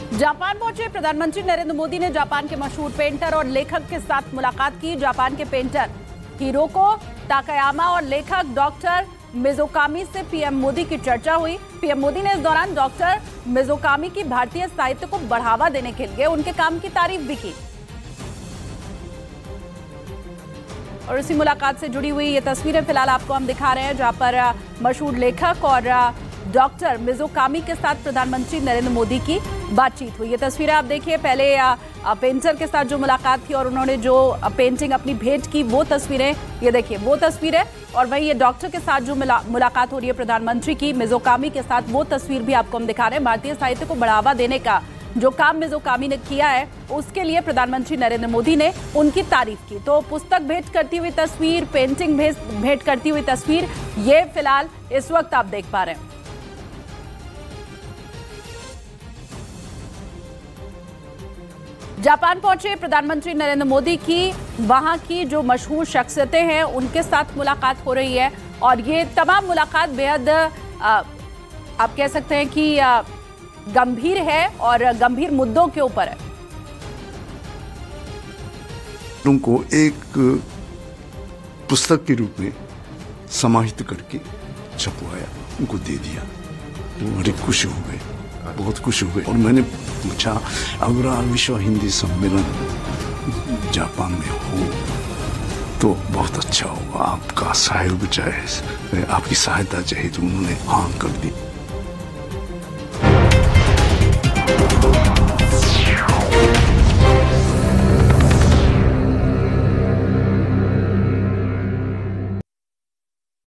Japan पहुंचे प्रधानमंत्री नरेंद्र मोदी ने जापान के मशहूर पेंटर और लेखक के साथ मुलाकात की। जापान के पेंटर हिरोको ताकायामा और लेखक डॉक्टर मिज़ोकामी से पीएम मोदी की चर्चा हुई। पीएम मोदी ने इस दौरान डॉक्टर मिज़ोकामी की भारतीय साहित्य को बढ़ावा देने के लिए उनके काम की तारीफ भी की। और इसी मुलाकात से जुड़ी हुई ये तस्वीरें फिलहाल आपको हम दिखा रहे हैं, जहां पर मशहूर लेखक और डॉक्टर मिज़ोकामी के साथ प्रधानमंत्री नरेंद्र मोदी की बातचीत हुई। ये तस्वीरें आप देखिए, पहले पेंटर के साथ जो मुलाकात थी और उन्होंने जो पेंटिंग अपनी भेंट की वो तस्वीरें, ये देखिए वो तस्वीरें, और वहीं ये डॉक्टर के साथ जो मुलाकात हो रही है प्रधानमंत्री की मिज़ोकामी के साथ, वो तस्वीर भी आपको हम दिखा रहे हैं। भारतीय साहित्य को बढ़ावा देने का जो काम मिज़ोकामी ने किया है उसके लिए प्रधानमंत्री नरेंद्र मोदी ने उनकी तारीफ की। तो पुस्तक भेंट करती हुई तस्वीर, पेंटिंग भेंट करती हुई तस्वीर, ये फिलहाल इस वक्त आप देख पा रहे हैं। जापान पहुंचे प्रधानमंत्री नरेंद्र मोदी की वहां की जो मशहूर शख्सियतें हैं उनके साथ मुलाकात हो रही है, और ये तमाम मुलाकात बेहद आप कह सकते हैं कि गंभीर है और गंभीर मुद्दों के ऊपर है। उनको एक पुस्तक के रूप में समाहित करके छपवाया, उनको दे दिया। वो बड़े खुश हो गए, बहुत खुश हुए। और मैंने पूछा, अगर विश्व हिंदी सम्मेलन जापान में हो तो बहुत अच्छा होगा, आपका सहयोग चाहे, आपकी सहायता चाहिए। तो उन्होंने हाँ कर दी।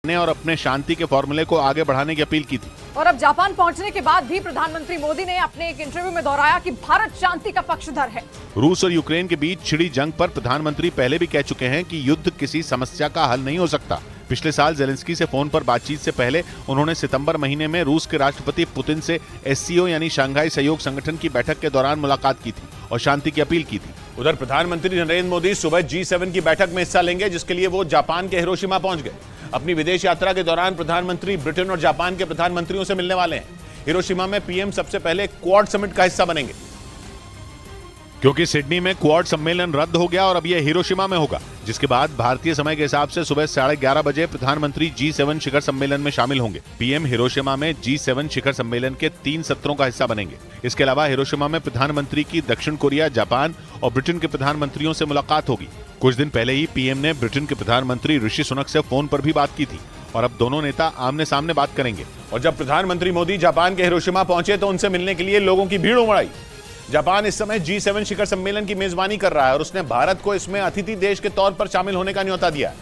और अपने शांति के फॉर्मूले को आगे बढ़ाने की अपील की थी। और अब जापान पहुंचने के बाद भी प्रधानमंत्री मोदी ने अपने एक इंटरव्यू में दोहराया कि भारत शांति का पक्षधर है। रूस और यूक्रेन के बीच छिड़ी जंग पर प्रधानमंत्री पहले भी कह चुके हैं कि युद्ध किसी समस्या का हल नहीं हो सकता। पिछले साल ज़ेलेंस्की से फोन पर बातचीत से पहले उन्होंने सितंबर महीने में रूस के राष्ट्रपति पुतिन से SCO यानी शंघाई सहयोग संगठन की बैठक के दौरान मुलाकात की थी और शांति की अपील की थी। उधर प्रधानमंत्री नरेंद्र मोदी सुबह G7 की बैठक में हिस्सा लेंगे, जिसके लिए वो जापान के हिरोशिमा पहुंच गए। अपनी विदेश यात्रा के दौरान प्रधानमंत्री ब्रिटेन और जापान के प्रधानमंत्रियों से मिलने वाले हैं। हिरोशिमा में पीएम सबसे पहले क्वाड समिट का हिस्सा बनेंगे, क्योंकि सिडनी में क्वाड सम्मेलन रद्द हो गया और अब यह हिरोशिमा में होगा, जिसके बाद भारतीय समय के हिसाब से सुबह 11:30 बजे प्रधानमंत्री G7 शिखर सम्मेलन में शामिल होंगे। पीएम हिरोशिमा में G7 शिखर सम्मेलन के 3 सत्रों का हिस्सा बनेंगे। इसके अलावा हिरोशिमा में प्रधानमंत्री की दक्षिण कोरिया, जापान और ब्रिटेन के प्रधानमंत्रियों से मुलाकात होगी। कुछ दिन पहले ही पीएम ने ब्रिटेन के प्रधानमंत्री ऋषि सुनक से फोन पर भी बात की थी और अब दोनों नेता आमने सामने बात करेंगे। और जब प्रधानमंत्री मोदी जापान के हिरोशिमा पहुंचे तो उनसे मिलने के लिए लोगों की भीड़ उमड़ आई। जापान इस समय G7 शिखर सम्मेलन की मेजबानी कर रहा है और उसने भारत को इसमें अतिथि देश के तौर पर शामिल होने का न्योता दिया,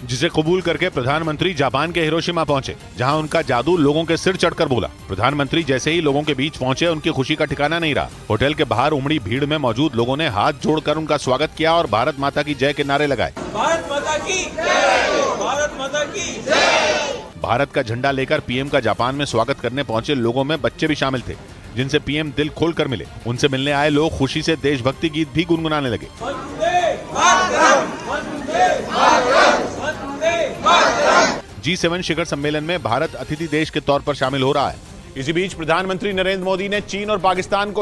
जिसे कबूल करके प्रधानमंत्री जापान के हिरोशिमा पहुंचे, जहां उनका जादू लोगों के सिर चढ़कर बोला। प्रधानमंत्री जैसे ही लोगों के बीच पहुंचे, उनकी खुशी का ठिकाना नहीं रहा। होटल के बाहर उमड़ी भीड़ में मौजूद लोगों ने हाथ जोड़कर उनका स्वागत किया और भारत माता की जय के नारे लगाए। भारत माता की जय, भारत माता की जय। भारत का झंडा लेकर पीएम का जापान में स्वागत करने पहुंचे लोगों में बच्चे भी शामिल थे, जिनसे पीएम दिल खोलकर मिले। उनसे मिलने आए लोग खुशी से देशभक्ति गीत भी गुनगुनाने लगे। G7 शिखर सम्मेलन में भारत अतिथि देश के तौर पर शामिल हो रहा है। इसी बीच प्रधानमंत्री नरेंद्र मोदी ने चीन और पाकिस्तान को